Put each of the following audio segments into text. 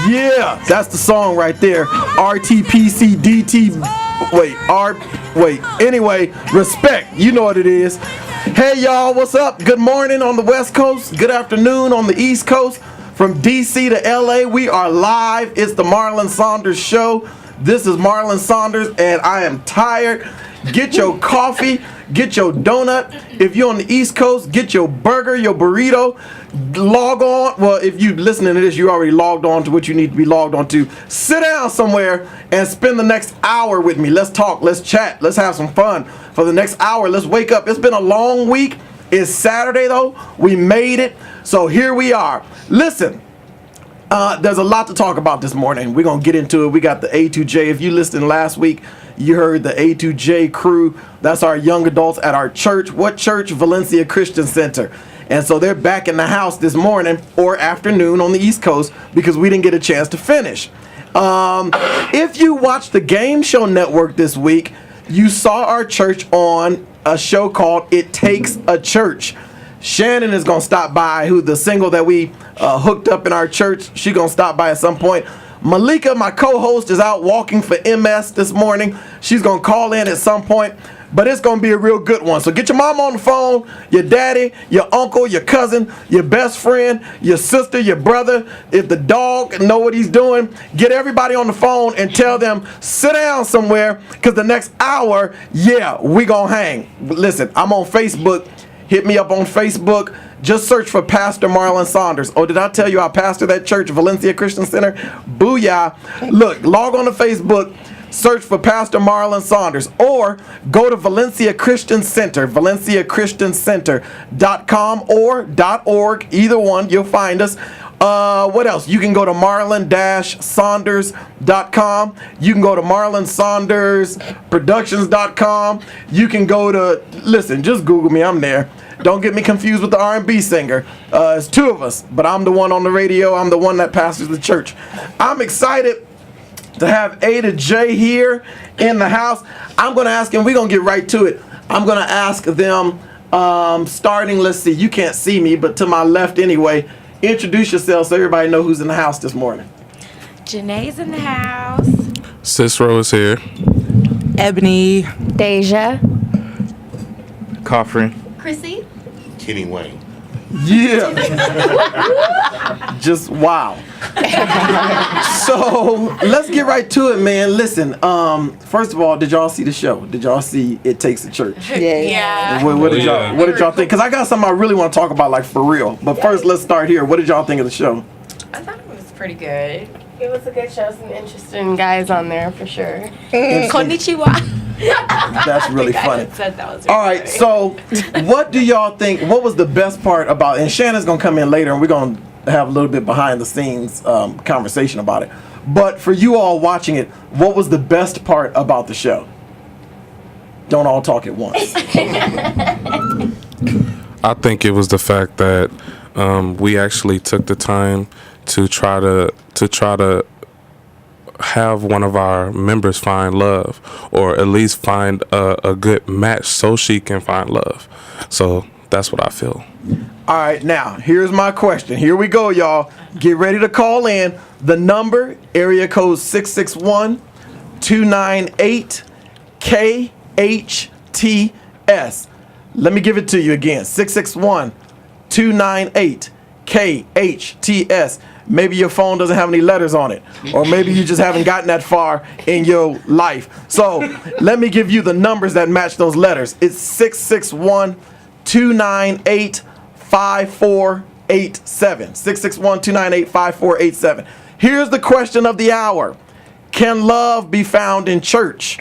Yeah, that's the song right there. RTPCDT. Anyway, respect. You know what it is. Hey, y'all, what's up? Good morning on the West Coast. Good afternoon on the East Coast. From D.C. to L.A., we are live. It's the Marlon Saunders Show. This is Marlon Saunders, and I am tired. Get your coffee. Get your donut. If you're on the East Coast, get your burger, your burrito. Log on. Well, if you listening to this, you already logged on to what you need to be logged on to. Sit down somewhere and spend the next hour with me. Let's talk. Let's chat. Let's have some fun. For the next hour, let's wake up. It's been a long week. It's Saturday, though. We made it. So here we are. Listen. There's a lot to talk about this morning. We're going to get into it. We got the A2J. If you listened last week, you heard the A2J crew. That's our young adults at our church. What church? Valencia Christian Center. And so they're back in the house this morning or afternoon on the East Coast because we didn't get a chance to finish. If you watched the Game Show Network this week, you saw our church on a show called It Takes a Church. Shannon is going to stop by, who the single that we hooked up in our church. She's going to stop by at some point. Malika, my co-host, is out walking for MS this morning. She's going to call in at some point, but it's going to be a real good one. So get your mom on the phone, your daddy, your uncle, your cousin, your best friend, your sister, your brother. If the dog know what he's doing, get everybody on the phone and tell them, sit down somewhere, because the next hour, we going to hang. Listen, I'm on Facebook. Hit me up on Facebook. Just search for Pastor Marlon Saunders. Oh, did I tell you I pastor that church, Valencia Christian Center? Booyah. Look, log on to Facebook, search for Pastor Marlon Saunders, or go to Valencia Christian Center, valenciachristiancenter.com or .org. Either one, you'll find us. What else? You can go to marlon-saunders.com. You can go to marlonsaundersproductions.com. You can go to, listen, just Google me. I'm there. Don't get me confused with the R&B singer. It's two of us, but I'm the one on the radio. I'm the one that pastors the church. I'm excited to have A to J here in the house. I'm going to ask him. We're going to get right to it. I'm going to ask them, starting, let's see, you can't see me, but to my left anyway. Introduce yourself so everybody know who's in the house this morning. Janae's in the house. Cicero is here. Ebony. Deja. Coffrey. Chrissy. Kenny Wayne. Yeah. Just wow. So let's get right to it, man. Listen, first of all, did y'all see the show? Did y'all see It Takes a Church? Yeah. What did y'all think? Because I got something I really want to talk about, like, for real. But first, let's start here. What did y'all think of the show? I thought it was pretty good. It was a good show. Some interesting guys on there for sure. Konnichiwa. That's really funny. Said that was All right, so what do y'all think? What was the best part about? And Shannon's gonna come in later, and we're gonna have a little bit behind the scenes conversation about it. But for you all watching it, what was the best part about the show? Don't all talk at once. I think it was the fact that we actually took the time to try to have one of our members find love, or at least find a good match so she can find love. So that's what I feel. All right, now here's my question. Here we go, y'all. Get ready to call in. The number, area code 661-298-KHTS. Let me give it to you again. 661-298-KHTS. Maybe your phone doesn't have any letters on it, or maybe you just haven't gotten that far in your life. So let me give you the numbers that match those letters. It's 661-298-5487. 661-298-5487. Here's the question of the hour. Can love be found in church?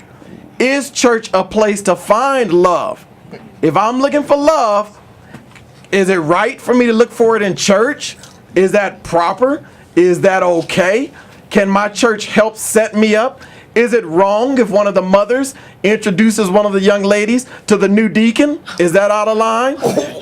Is church a place to find love? If I'm looking for love, is it right for me to look for it in church? Is that proper? Is that okay? Can my church help set me up? Is it wrong if one of the mothers introduces one of the young ladies to the new deacon? Is that out of line?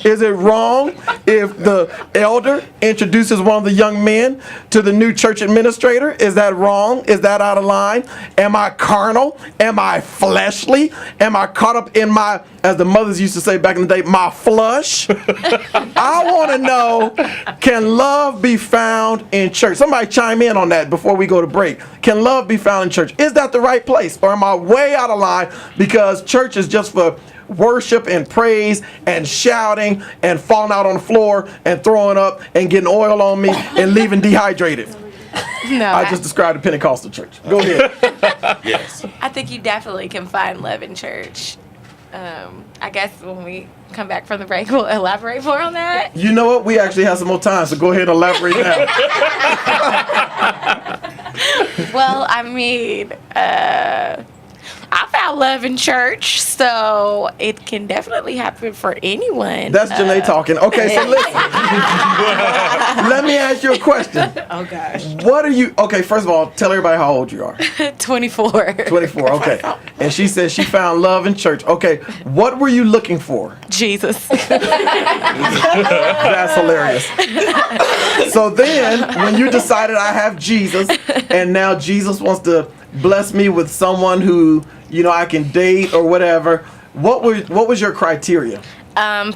Is it wrong if the elder introduces one of the young men to the new church administrator? Is that wrong? Is that out of line? Am I carnal? Am I fleshly? Am I caught up in my, as the mothers used to say back in the day, my flush? I want to know, can love be found in church? Somebody chime in on that before we go to break. Can love be found in church? Is that the right place? Or am I way out of line because church is just for worship and praise and shouting and falling out on the floor and throwing up and getting oil on me and leaving dehydrated? No, I just described a Pentecostal church. Go ahead. Yes. I think you definitely can find love in church. I guess when we come back from the break, we'll elaborate more on that. You know what? We actually have some more time, so go ahead and elaborate now. Well, I mean, I found love in church, so it can definitely happen for anyone. That's Janae talking. Okay, so listen. Let me ask you a question. Oh gosh. What are you, okay, first of all, tell everybody how old you are. 24. 24, okay. And she said she found love in church. Okay, what were you looking for? Jesus. That's hilarious. So then, when you decided I have Jesus, and now Jesus wants to bless me with someone who, you know, I can date or whatever, what was your criteria?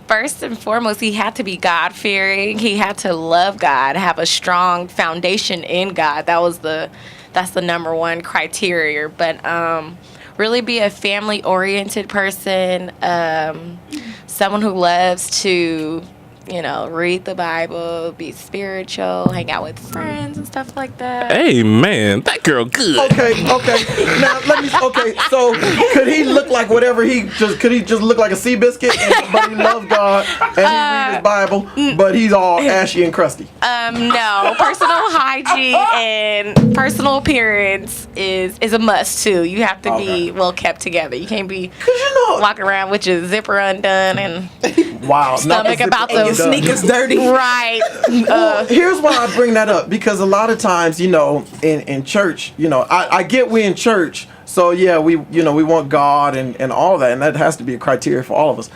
First and foremost, he had to be God-fearing. He had to love God, have a strong foundation in God. That's the number one criteria. But really be a family-oriented person, someone who loves to, you know, read the Bible, be spiritual, hang out with friends and stuff like that. Hey, man, that girl good. Okay. Now so could he look like whatever could he just look like a Seabiscuit, but he loves God and he reads his Bible, but he's all ashy and crusty? No, personal hygiene and personal appearance is a must too. You have to be well kept together. You can't be walking around with your zipper undone and wow, stomach about to Sneakers dirty. right. Well, here's why I bring that up, because a lot of times, you know, in church, you know, I get we in church, so yeah, we want God and all that, and that has to be a criteria for all of us.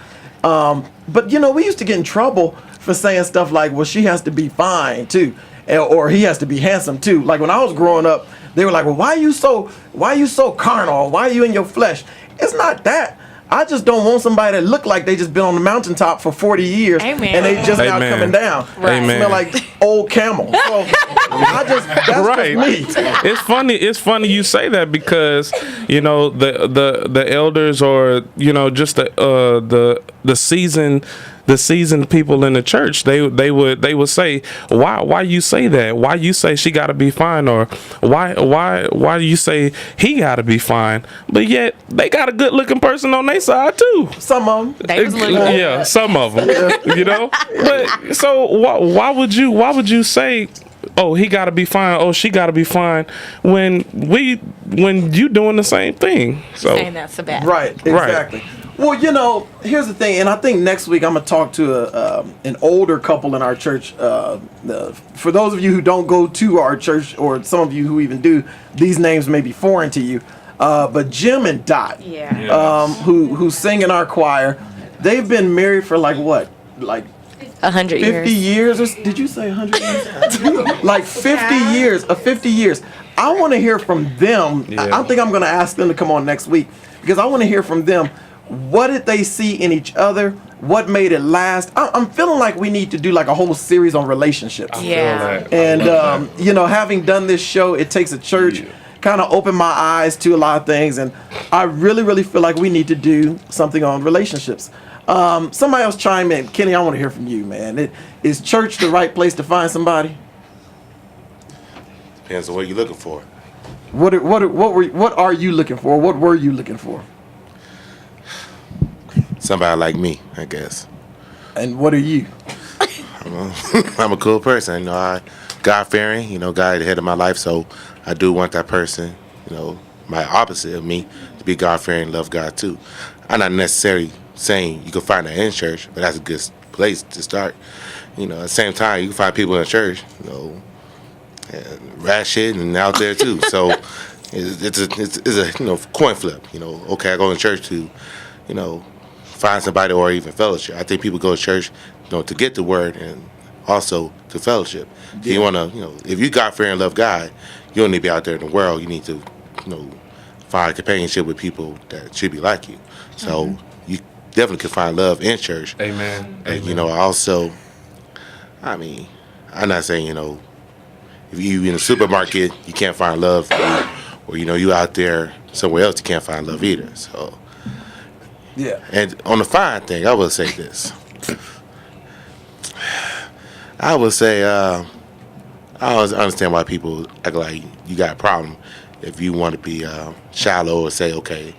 But you know, we used to get in trouble for saying stuff like, well, she has to be fine too, or he has to be handsome too. Like when I was growing up, they were like, well, why are you so carnal? Why are you in your flesh? It's not that. I just don't want somebody that look like they just been on the mountaintop for 40 years. Amen. And they just now Amen. coming down. Right. Amen. Smell like old camel. So that's Right. just me. It's funny you say that, because you know the elders, or you know, just the seasoned people in the church, they would say, why you say that? Why you say she got to be fine, or why do you say he got to be fine? But yet they got a good looking person on their side too. Some of them. They was looking. Yeah, some of them. You know, but so why would you say, oh, he got to be fine, oh, she got to be fine, when you doing the same thing? So Saying that's a bad. Right, exactly. Well, you know, here's the thing, and I think next week I'm going to talk to an older couple in our church. For those of you who don't go to our church, or some of you who even do, these names may be foreign to you. But Jim and Dot, who sing in our choir, they've been married for like what? Like 100 50 years. years? Or, did you say 100 years? Like 50 years, 50 years. I want to hear from them. Yeah. I think I'm going to ask them to come on next week, because I want to hear from them. What did they see in each other? What made it last? I'm feeling like we need to do like a whole series on relationships. Yeah. And, you know, having done this show, It Takes a Church, kind of opened my eyes to a lot of things. And I really, really feel like we need to do something on relationships. Somebody else chime in. Kenny, I want to hear from you, man. Is church the right place to find somebody? Depends on what you're looking for. What are you looking for? What were you looking for? Somebody like me, I guess. And what are you? I'm a cool person. You know, I God-fearing. You know, God the head of my life, so I do want that person, you know, my opposite of me, to be God-fearing, love God too. I'm not necessarily saying you can find that in church, but that's a good place to start. You know, at the same time, you can find people in church, you know, rat shit and out there too. So it's a coin flip. Okay, I go to church to, find somebody or even fellowship. I think people go to church, to get the word and also to fellowship. Yeah. You want to, if you God fearing and love God, you don't need to be out there in the world. You need to, find companionship with people that should be like you. So you definitely can find love in church. Amen. And also, I'm not saying if you in a supermarket you can't find love, or you out there somewhere else you can't find love either. So yeah. And on the fine thing, I will say this. I would say I always understand why people act like you got a problem if you want to be shallow or say, okay,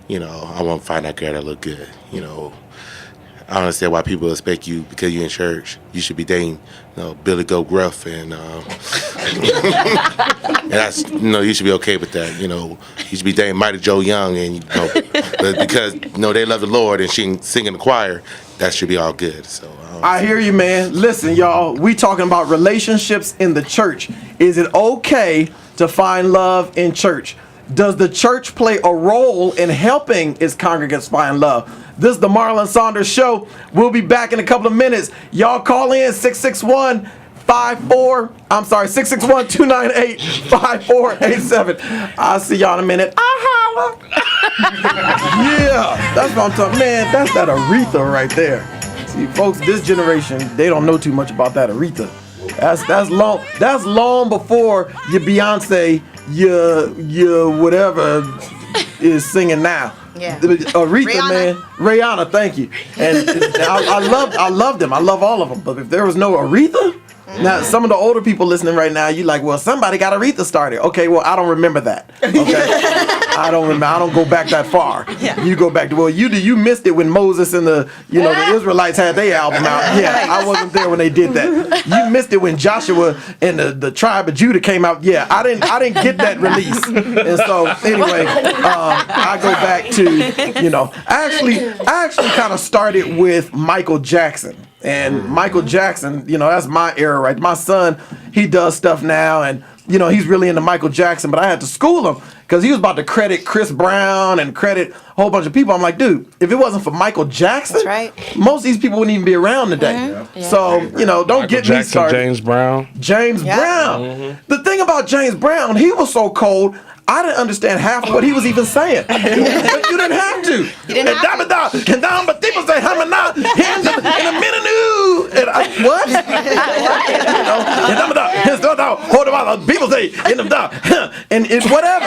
I want to find that girl that look good. I understand why people expect you, because you're in church, you should be dating Billy Goat Gruff, and and that's you should be okay with that. You should be dating Mighty Joe Young, and but because they love the Lord and she can sing in the choir, that should be all good. So I hear you, man. Listen, y'all, we talking about relationships in the church. Is it okay to find love in church? Does the church play a role in helping its congregants find love? This is the Marlon Saunders Show. We'll be back in a couple of minutes. Y'all call in 661-298-5487. I'll see y'all in a minute. Holla. Yeah, that's what I'm talking. Man, that's that Aretha right there. See, folks, this generation, they don't know too much about that Aretha. That's long before your Beyonce, your whatever is singing now. Yeah. Aretha, Rihanna. man, Rihanna, thank you. And I love them. I love all of them. But if there was no Aretha, now some of the older people listening right now, you like, well, somebody got Aretha started. Okay, well, I don't remember that. Okay. I don't remember. I don't go back that far. Yeah. You go back to, well, you missed it when Moses and the Israelites had their album out. Yeah, I wasn't there when they did that. You missed it when Joshua and the tribe of Judah came out. Yeah, I didn't get that release. And so anyway, I go back to, I actually kind of started with Michael Jackson. And Michael Jackson, that's my era, right? My son, he does stuff now, and he's really into Michael Jackson, but I had to school him because he was about to credit Chris Brown and credit a whole bunch of people. I'm like, dude, if it wasn't for Michael Jackson, that's right, most of these people wouldn't even be around today. Mm-hmm. Yeah. So, don't Michael get Jackson, me started. James Brown. Brown. Mm-hmm. The thing about James Brown, he was so cold, I didn't understand half of what he was even saying. But you didn't have to. You didn't have to. And down, but people say, "Hamana, hands up in a minute, new." And what? Hold on, people say, and it's whatever.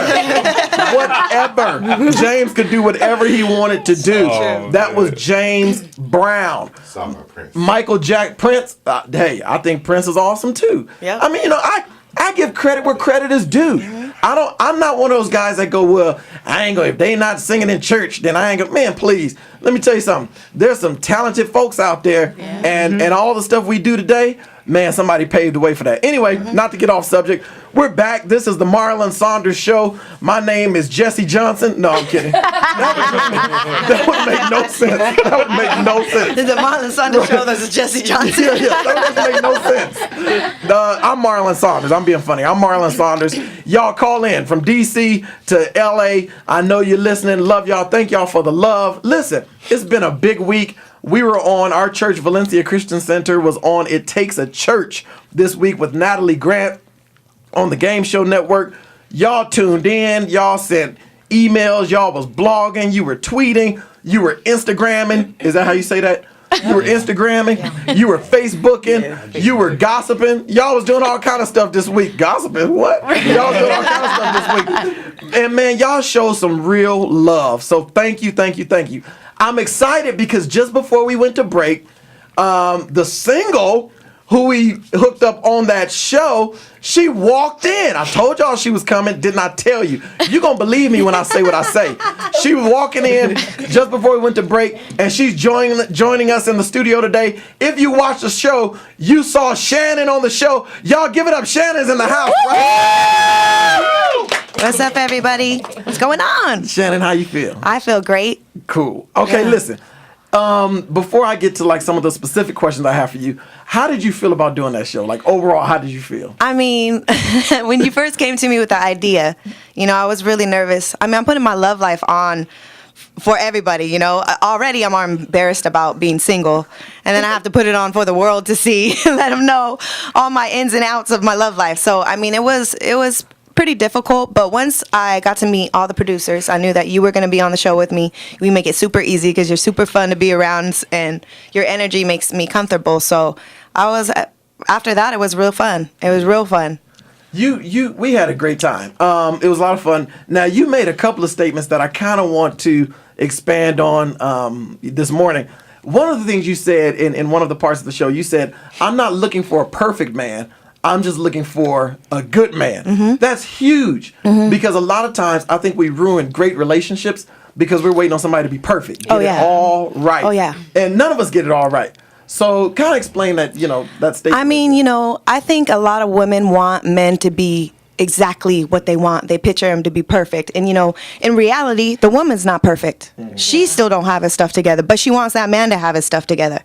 James could do whatever he wanted to do. That was James Brown. Michael Jack, Prince. Hey, I think Prince is awesome too. Yeah. I mean, I give credit where credit is due. Mm-hmm. I'm not one of those guys that go, well, I ain't gonna, if they not singing in church, then I ain't gonna, man, please, let me tell you something. There's some talented folks out there, and all the stuff we do today, man, somebody paved the way for that. Anyway, not to get off subject, we're back. This is the Marlon Saunders Show. My name is Jesse Johnson. No, I'm kidding. That would make no sense. That would make no sense. This is the Marlon Saunders Show. This is Jesse Johnson. That would make no sense. I'm Marlon Saunders. I'm being funny. I'm Marlon Saunders. Y'all call in from D.C. to L.A. I know you're listening. Love y'all. Thank y'all for the love. Listen, it's been a big week. We were on, our church, Valencia Christian Center, was on It Takes a Church this week with Natalie Grant on the Game Show Network. Y'all tuned in. Y'all sent emails. Y'all was blogging. You were tweeting. You were Instagramming. Is that how you say that? You were Instagramming. You were Facebooking. You were gossiping. Y'all was doing all kind of stuff this week. Gossiping? What? Y'all was doing all kind of stuff this week. And man, y'all showed some real love. So thank you, thank you, thank you. I'm excited because just before we went to break, the single who we hooked up on that show, she walked in. I told y'all she was coming. Did not tell you. You're going to believe me when I say what I say. She was walking in just before we went to break, and she's joining us in the studio today. If you watched the show, you saw Shannon on the show. Y'all give it up. Shannon's in the house. Right? What's up, everybody? What's going on? Shannon, how you feel? I feel great. Cool. Okay, listen. Before I get to like some of the specific questions I have for you, How did you feel about doing that show? Like overall, how did you feel? I mean, when you first came to me with the idea, I was really nervous. I mean, I'm putting my love life on for everybody, Already I'm embarrassed about being single, and then I have to put it on for the world to see, let them know all my ins and outs of my love life. So, I mean, it was pretty difficult, but once I got to meet all the producers, I knew that you were going to be on the show with me. We make it super easy because you're super fun to be around, and your energy makes me comfortable. So after that, it was real fun. It was real fun. We had a great time. It was a lot of fun. Now, you made a couple of statements that I kind of want to expand on this morning. One of the things you said in one of the parts of the show, you said, I'm not looking for a perfect man. I'm just looking for a good man. Mm-hmm. That's huge because a lot of times I think we ruin great relationships because we're waiting on somebody to be perfect. Get it all right. Oh, yeah. And none of us get it all right. So kind of explain that, that statement. I mean, I think a lot of women want men to be exactly what they want. They picture him to be perfect. And, in reality, the woman's not perfect. She still don't have his stuff together, but she wants that man to have his stuff together.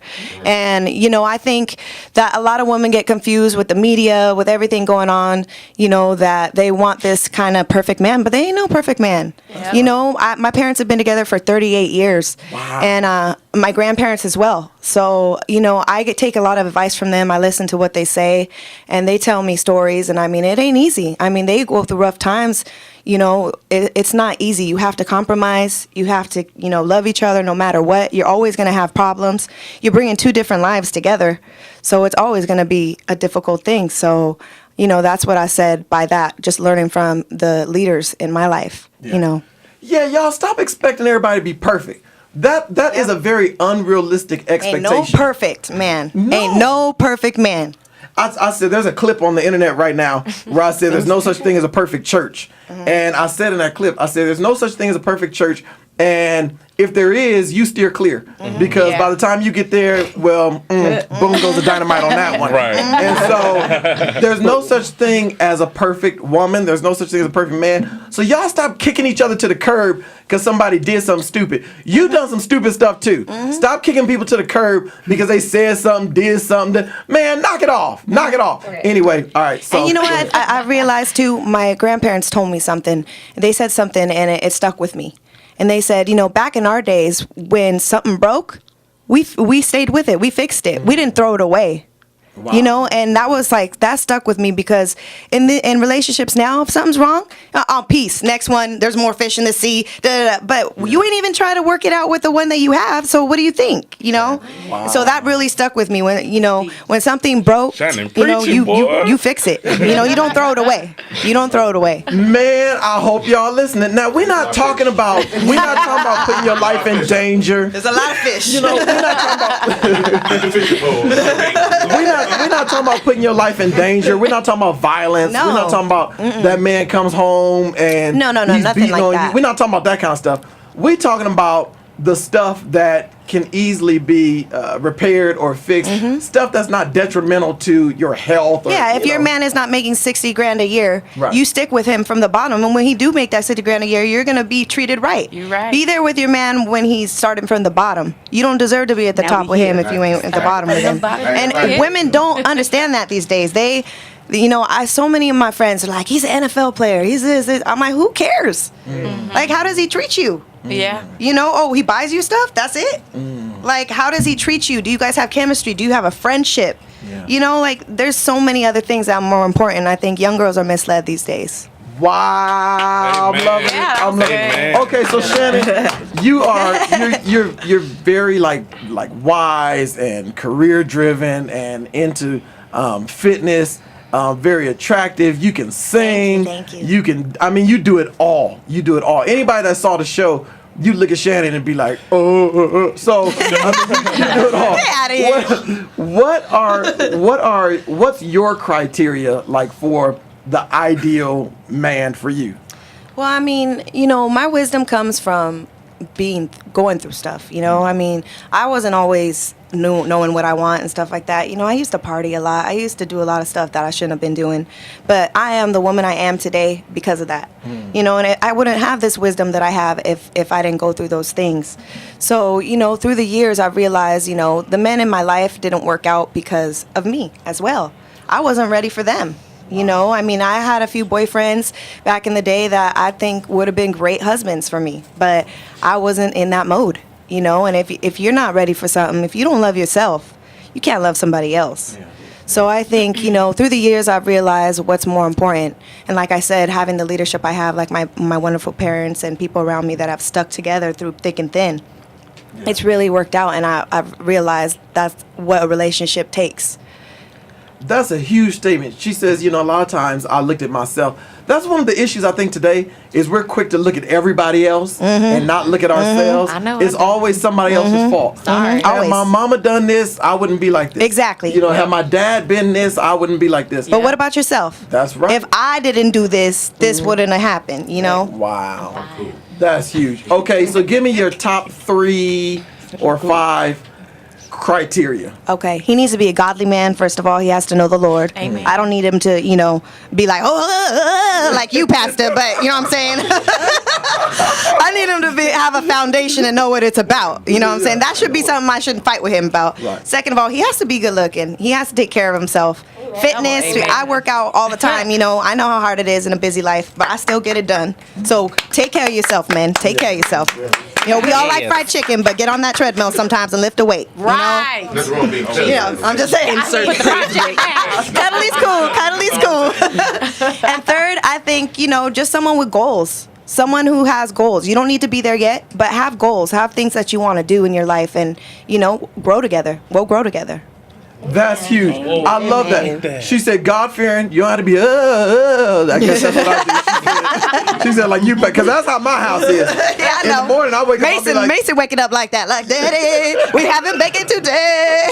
And, I think that a lot of women get confused with the media, with everything going on, that they want this kind of perfect man, but they ain't no perfect man. Yeah. My parents have been together for 38 years. Wow. And my grandparents as well. So, I take a lot of advice from them. I listen to what they say, and they tell me stories. And I mean, it ain't easy. I mean, they go through rough times. It's not easy. You have to compromise. You have to, love each other no matter what. You're always going to have problems. You're bringing two different lives together. So it's always going to be a difficult thing. So, that's what I said by that, just learning from the leaders in my life, Yeah, y'all stop expecting everybody to be perfect. That is a very unrealistic expectation. Ain't no perfect man. No. Ain't no perfect man. I said there's a clip on the internet right now where I said there's no such thing as a perfect church. And I said in that clip, I said there's no such thing as a perfect church. And if there is, you steer clear. Because by the time you get there, boom goes the dynamite on that one. Right. And so there's no such thing as a perfect woman. There's no such thing as a perfect man. So y'all stop kicking each other to the curb because somebody did something stupid. You done some stupid stuff too. Stop kicking people to the curb because they said something, did something. Man, knock it off. Knock it off. Okay. Anyway, all right. So, and you know what? I realized too, my grandparents told me something. They said something and it stuck with me. And they said, back in our days when something broke, we stayed with it. We fixed it. We didn't throw it away. Wow. And that stuck with me because in relationships now, if something's wrong, peace. Next one, there's more fish in the sea. But you ain't even try to work it out with the one that you have. So what do you think? Wow. So that really stuck with me when something broke, you fix it. You don't throw it away. You don't throw it away. Man, I hope y'all listening. Now we're not talking about putting your life in danger. There's a lot of fish. We're not talking about putting your life in danger. We're not talking about violence. No. We're not talking about that man comes home and no, he's nothing beating like on that. you. We're not talking about that kind of stuff. We're talking about the stuff that can easily be repaired or fixed. Stuff that's not detrimental to your health. Or, if your man is not making $60,000 a year, you stick with him from the bottom. And when he do make that $60,000 a year, you're gonna be treated right. You're right. Be there with your man when he's starting from the bottom. You don't deserve to be at the top with him if you ain't at the bottom with him. And women don't understand that these days. So many of my friends are like, he's an NFL player. He's this. I'm like, who cares? Like, how does he treat you? Yeah. He buys you stuff? That's it? Like, how does he treat you? Do you guys have chemistry? Do you have a friendship? Yeah. There's so many other things that are more important. I think young girls are misled these days. Wow, I'm loving it. I'm loving it. Okay, so Shannon, you're very like wise and career driven and into fitness. Very attractive. You can sing. Thank you. You can. You do it all. You do it all. Anybody that saw the show, you look at Shannon and be like, oh. So you do it all. Get out of here. What's your criteria like for the ideal man for you? Well, my wisdom comes from going through stuff. You know, I mean, I wasn't always knowing what I want and stuff like that. You know, I used to party a lot. I used to do a lot of stuff that I shouldn't have been doing. But I am the woman I am today because of that. You know, and I wouldn't have this wisdom that I have if I didn't go through those things. So, you know, through the years, I've realized, you know, the men in my life didn't work out because of me as well. I wasn't ready for them. You know, I mean, I had a few boyfriends back in the day that I think would have been great husbands for me, but I wasn't in that mode, you know, and if you're not ready for something, if you don't love yourself, you can't love somebody else. Yeah. So I think, you know, through the years, I've realized what's more important. And like I said, having the leadership I have, like my wonderful parents and people around me that have stuck together through thick and thin, it's really worked out, and I've realized that's what a relationship takes. That's a huge statement. She says, you know, a lot of times I looked at myself. That's one of the issues I think today is we're quick to look at everybody else and not look at ourselves. I know. It's always somebody else's fault. Sorry. Had my mama done this, I wouldn't be like this. Exactly. You know, had my dad been this, I wouldn't be like this. But what about yourself? That's right. If I didn't do this, this wouldn't have happened, you know? Wow. That's huge. Okay, so give me your top 3 or 5 criteria. Okay, he needs to be a godly man. First of all, he has to know the Lord. Amen. I don't need him to, you know, be like, like you, pastor, but you know what I'm saying? I need him to have a foundation and know what it's about. You know what I'm saying? That should be something I shouldn't fight with him about. Right. Second of all, he has to be good looking. He has to take care of himself. Fitness, Amen. I work out all the time, you know. I know how hard it is in a busy life, but I still get it done. So take care of yourself, man. Take care of yourself. You know, we all like fried chicken, but get on that treadmill sometimes and lift a weight. You know? Right. That's wrong, beef. Yeah, I'm just saying. Put the project down. Cuddly's cool. And third, I think, you know, just someone with goals. Someone who has goals. You don't need to be there yet, but have goals. Have things that you want to do in your life and, you know, grow together. We'll grow together. That's huge. I love that. She said, God-fearing, you don't have to be, I guess that's what I do. She said, like you, because that's how my house is. Yeah, I know. In the morning, I wake up, I'll be like, Mason waking up like that, like, Daddy, we having bacon today.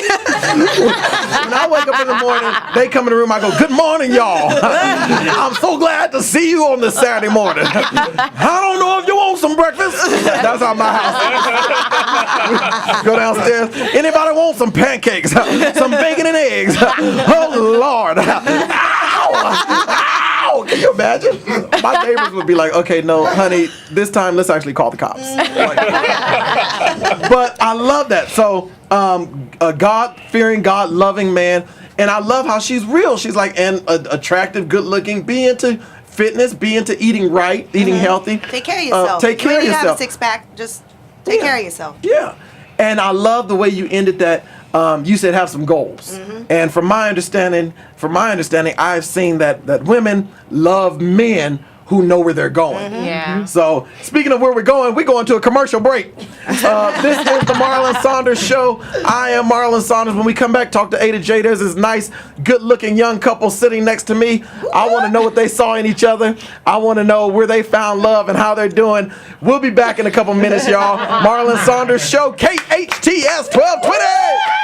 when I wake up in the morning, they come in the room, I go, good morning, y'all. I'm so glad to see you on this Saturday morning. I don't know if you want some breakfast. That's how my house is. Go downstairs. Anybody want some pancakes? Some bacon and eggs. Oh, Lord. Ow! Ow! Can you imagine? My neighbors would be like, okay, no, honey, this time let's actually call the cops. Like, but I love that. So, a God-fearing, God-loving man. And I love how she's real. She's like, and attractive, good-looking, be into fitness, be into eating right, eating healthy. Take care of yourself. Take care of You yourself. have a six-pack, just take care of yourself. Yeah. And I love the way you ended that. You said have some goals. And from my understanding, I've seen that women love men who know where they're going. Yeah. So speaking of where we're going to a commercial break. This is the Marlon Saunders Show. I am Marlon Saunders. When we come back, talk to A to J. There's this nice, good-looking young couple sitting next to me. I want to know what they saw in each other. I want to know where they found love and how they're doing. We'll be back in a couple minutes, y'all. Marlon Saunders Show, KHTS 1220.